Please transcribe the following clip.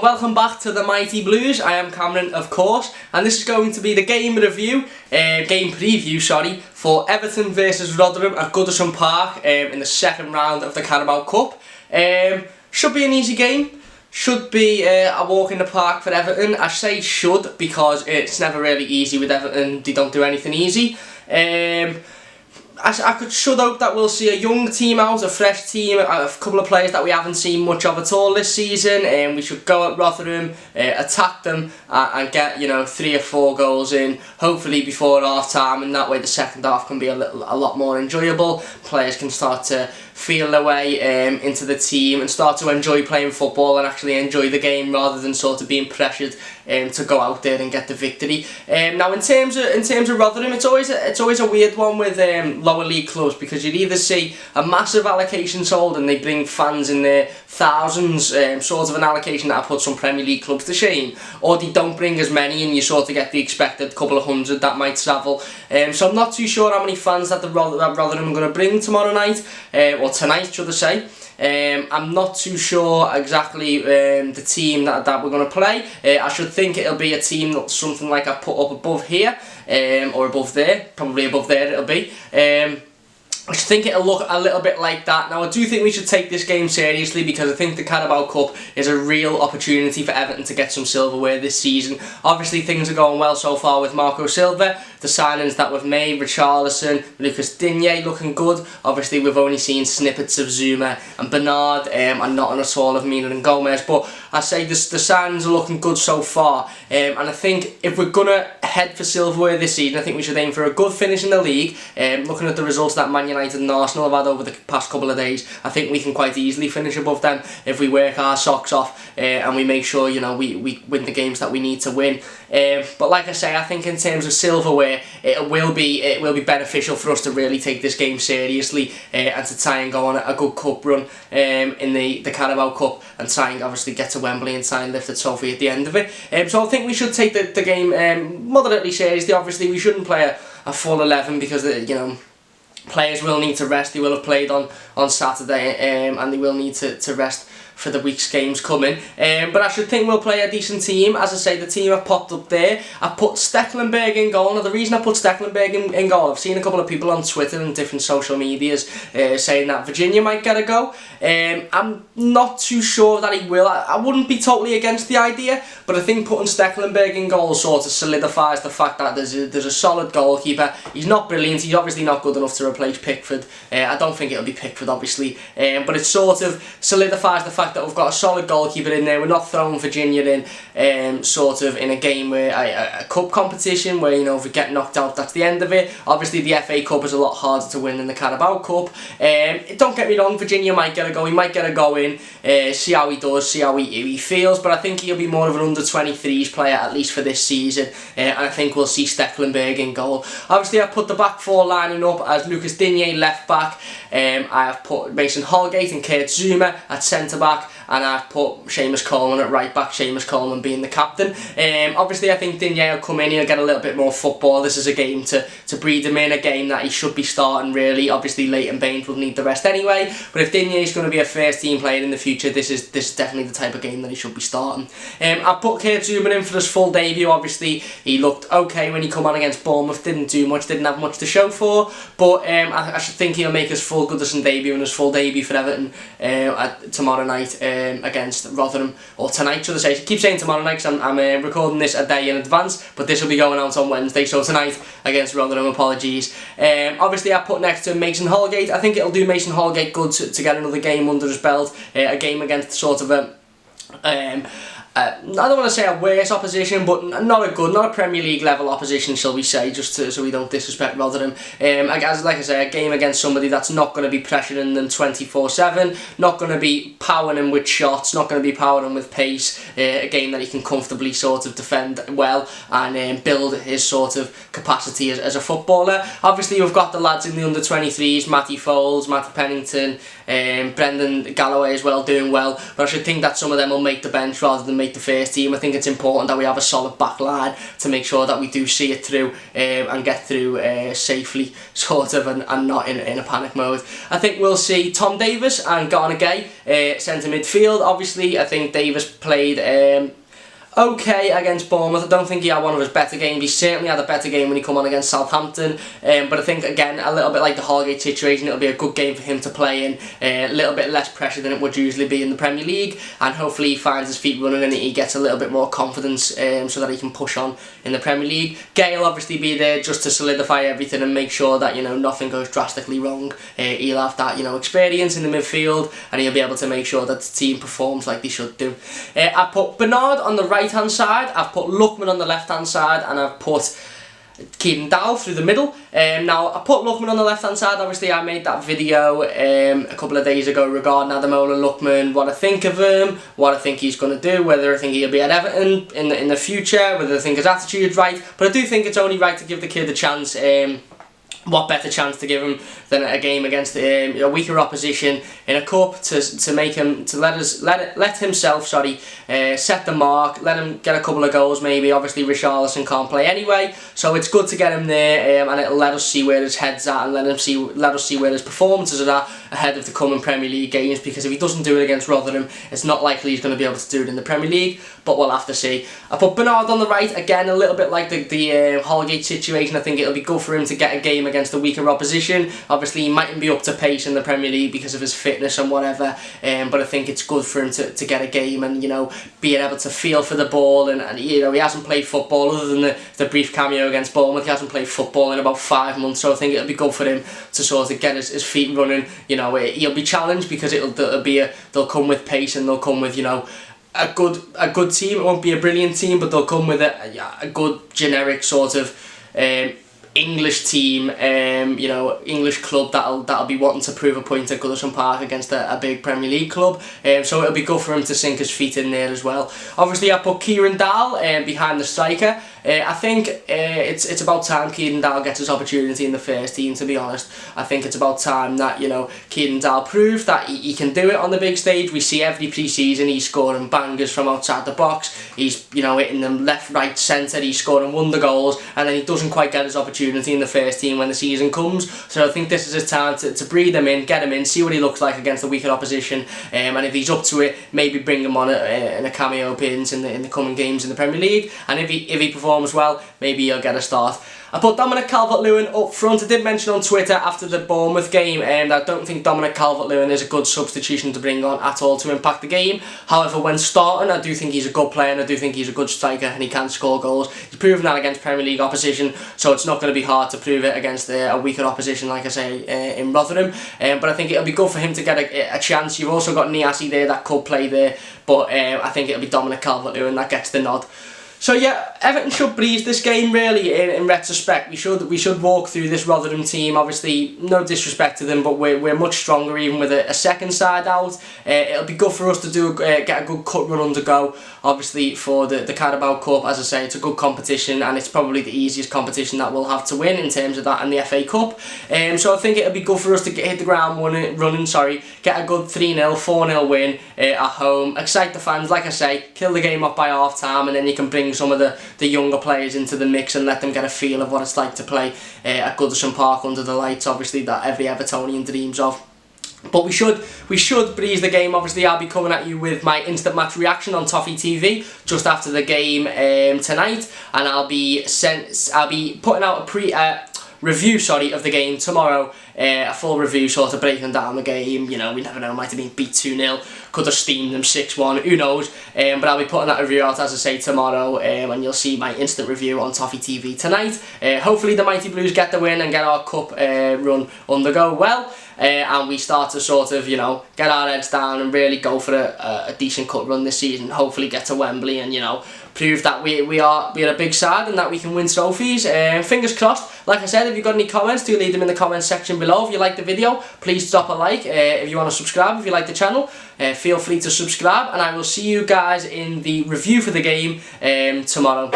and welcome back to the Mighty Blues. I am Cameron, of course, and this is going to be the game preview, for Everton versus Rotherham at Goodison Park in the second round of the Carabao Cup. Should be an easy game. Should be a walk in the park for Everton. I say should because it's never really easy with Everton. They don't do anything easy. I should hope that we'll see a young team out, a fresh team, a couple of players that we haven't seen much of at all this season. And we should go at Rotherham, attack them, and get 3 or 4 goals in, hopefully before half time, and that way the second half can be a lot more enjoyable. Players can start to feel their way into the team and start to enjoy playing football and actually enjoy the game rather than sort of being pressured to go out there and get the victory. Now in terms of Rotherham, it's always a weird one with lower league clubs, because you'd either see a massive allocation sold and they bring fans in there, thousands, sort of an allocation that put some Premier League clubs to shame, or they don't bring as many and you sort of get the expected couple of hundred that might travel. So I'm not too sure how many fans that Rotherham are going to bring tomorrow night, or tonight should I say. I'm not too sure exactly the team that we're going to play. I should think it'll be a team that's something like I put up above here, or above there, probably above there it'll be. I should think it'll look a little bit like that. Now I do think we should take this game seriously, because I think the Carabao Cup is a real opportunity for Everton to get some silverware this season. Obviously things are going well so far with Marco Silva, the signings that we've made, Richarlison, Lucas Digne looking good. Obviously we've only seen snippets of Zuma and Bernard, and not at all of Mina and Gomez, but I say the signings are looking good so far, and I think if we're going to head for silverware this season, I think we should aim for a good finish in the league. Looking at the results that Man United and Arsenal have had over the past couple of days, I think we can quite easily finish above them if we work our socks off and we make sure we win the games that we need to win. But like I say, I think in terms of silverware, it will be beneficial for us to really take this game seriously and to try and go on a good cup run in the Carabao Cup, and try and obviously get to Wembley and try and lift the trophy at the end of it. So I think we should take the game moderately seriously. Obviously we shouldn't play a full 11, because players will need to rest. They will have played on Saturday, and they will need to rest for the week's games coming. But I should think we'll play a decent team. As I say, the team I've popped up there, I put Stekelenburg in goal. Now the reason I put Stekelenburg in goal, I've seen a couple of people on Twitter and different social medias saying that Virginia might get a go. I'm not too sure that he will. I wouldn't be totally against the idea, but I think putting Stekelenburg in goal sort of solidifies the fact that there's a solid goalkeeper. He's not brilliant. He's obviously not good enough to replace Pickford. I don't think it'll be Pickford, obviously, but it sort of solidifies the fact that we've got a solid goalkeeper in there. We're not throwing Virginia in sort of in a game where a cup competition where if we get knocked out, that's the end of it. Obviously the FA Cup is a lot harder to win than the Carabao Cup. Don't get me wrong, Virginia might get a go. He might get a go in, see how he does, see how he feels, but I think he'll be more of an under-23s player, at least for this season, and I think we'll see Stekelenburg in goal. Obviously I've put the back four lining up as Lucas Digne left back, I have put Mason Holgate and Kurt Zuma at centre back, and I've put Seamus Coleman at right back, Seamus Coleman being the captain. Obviously I think Digne will come in, he'll get a little bit more football. This is a game to breed him in, a game that he should be starting really. Obviously Leighton Baines will need the rest anyway, but if Digne is going to be a first team player in the future, this is definitely the type of game that he should be starting. I put Kurt Zuma in for his full debut. Obviously he looked okay when he come on against Bournemouth, didn't do much, didn't have much to show for, but I should think he'll make his full Goodison debut and his full debut for Everton tomorrow night against Rotherham, or tonight should I say. I keep saying tomorrow night because I'm recording this a day in advance, but this will be going out on Wednesday, so tonight against Rotherham, apologies. Obviously I put next to Mason Holgate. I think it'll do Mason Holgate good to get another game under his belt, a game against sort of I don't want to say a worse opposition, but not a Premier League level opposition, shall we say, just so we don't disrespect Rotherham. Like I say, a game against somebody that's not going to be pressuring them 24/7, not going to be powering them with shots, not going to be powering them with pace, a game that he can comfortably sort of defend well and build his sort of capacity as a footballer. Obviously we've got the lads in the under-23s, Matty Foles, Matty Pennington, Brendan Galloway as well, doing well, but I should think that some of them will make the bench rather than make the first team. I think it's important that we have a solid back line to make sure that we do see it through and get through safely, sort of, and not in a panic mode. I think we'll see Tom Davies and Garner Gay centre midfield. Obviously, I think Davies played okay against Bournemouth. I don't think he had one of his better games. He certainly had a better game when he come on against Southampton, but I think, again, a little bit like the Holgate situation, it'll be a good game for him to play in, a little bit less pressure than it would usually be in the Premier League, and hopefully he finds his feet running and he gets a little bit more confidence so that he can push on in the Premier League. Gay will obviously be there just to solidify everything and make sure that, you know, nothing goes drastically wrong. He'll have that, you know, experience in the midfield, and he'll be able to make sure that the team performs like they should do. I put Bernard on the right hand side, I've put Lookman on the left hand side, and I've put Kieran Dowell through the middle. Now, I put Lookman on the left hand side. Obviously, I made that video a couple of days ago regarding Ademola Lookman, what I think of him, what I think he's going to do, whether I think he'll be at Everton in the future, whether I think his attitude's right. But I do think it's only right to give the kid a chance. What better chance to give him than a game against a weaker opposition in a cup to make him, to let himself set the mark, let him get a couple of goals maybe. Obviously Richarlison can't play anyway, so it's good to get him there, and it'll let us see where his head's at, and let us see where his performances are at ahead of the coming Premier League games, because if he doesn't do it against Rotherham, it's not likely he's going to be able to do it in the Premier League, but we'll have to see. I put Bernard on the right, again a little bit like the Holgate situation. I think it'll be good for him to get a game against a weaker opposition. Obviously he mightn't be up to pace in the Premier League because of his fitness and whatever, but I think it's good for him to get a game and, you know, being able to feel for the ball, and you know, he hasn't played football other than the brief cameo against Bournemouth. He hasn't played football in about 5 months, so I think it'll be good for him to sort of get his feet running. You know, he'll be challenged because they'll come with pace, and they'll come with, you know, a good team. It won't be a brilliant team, but they'll come with a good generic sort of English team, you know, English club that'll be wanting to prove a point at Goodison Park against a big Premier League club. So it'll be good for him to sink his feet in there as well. Obviously, I put Kieran Dowell behind the striker. I think it's about time Kieran Dowell gets his opportunity in the first team, to be honest. I think it's about time that, you know, Kieran Dowell proves that he can do it on the big stage. We see every pre-season he's scoring bangers from outside the box. He's, you know, hitting them left, right, centre. He's scoring wonder goals, and then he doesn't quite get his opportunity in the first team when the season comes. So I think this is his time to breathe him in, get him in, see what he looks like against a weaker opposition, and if he's up to it, maybe bring him on in a cameo appearance in the coming games in the Premier League. And if he performs well, maybe he'll get a start. I put Dominic Calvert-Lewin up front. I did mention on Twitter after the Bournemouth game that I don't think Dominic Calvert-Lewin is a good substitution to bring on at all to impact the game. However, when starting, I do think he's a good player, and I do think he's a good striker, and he can score goals. He's proven that against Premier League opposition, so it's not going to be hard to prove it against a weaker opposition, like I say, in Rotherham. But I think it'll be good for him to get a chance. You've also got Niasse there that could play there, but I think it'll be Dominic Calvert-Lewin that gets the nod. So yeah, Everton should breeze this game really. In retrospect, we should walk through this Rotherham team. Obviously, no disrespect to them, but we're much stronger even with a second side out. It'll be good for us to get a good cut run undergo. Obviously for the Carabao Cup, as I say, it's a good competition, and it's probably the easiest competition that we'll have to win in terms of that and the FA Cup. So I think it'll be good for us to hit the ground running. Get a good 3-0, 4-0 win at home. Excite the fans, like I say, kill the game off by half time, and then you can bring some of the younger players into the mix and let them get a feel of what it's like to play at Goodison Park under the lights, obviously, that every Evertonian dreams of. But we should breeze the game. Obviously, I'll be coming at you with my instant match reaction on Toffee TV just after the game tonight, and I'll be putting out a review of the game tomorrow, a full review sort of breaking down the game. You know, we never know, might have been beat 2-0, could have steamed them 6-1, who knows, but I'll be putting that review out, as I say, tomorrow, and you'll see my instant review on Toffee TV tonight. Hopefully the Mighty Blues get the win and get our cup run undergo well, and we start to sort of, you know, get our heads down and really go for a decent cup run this season. Hopefully get to Wembley and, you know, prove that we're a big side and that we can win trophies. Fingers crossed. Like I said, if you've got any comments, do leave them in the comments section below. If you like the video, please drop a like. If you want to subscribe, if you like the channel, feel free to subscribe, and I will see you guys in the review for the game tomorrow.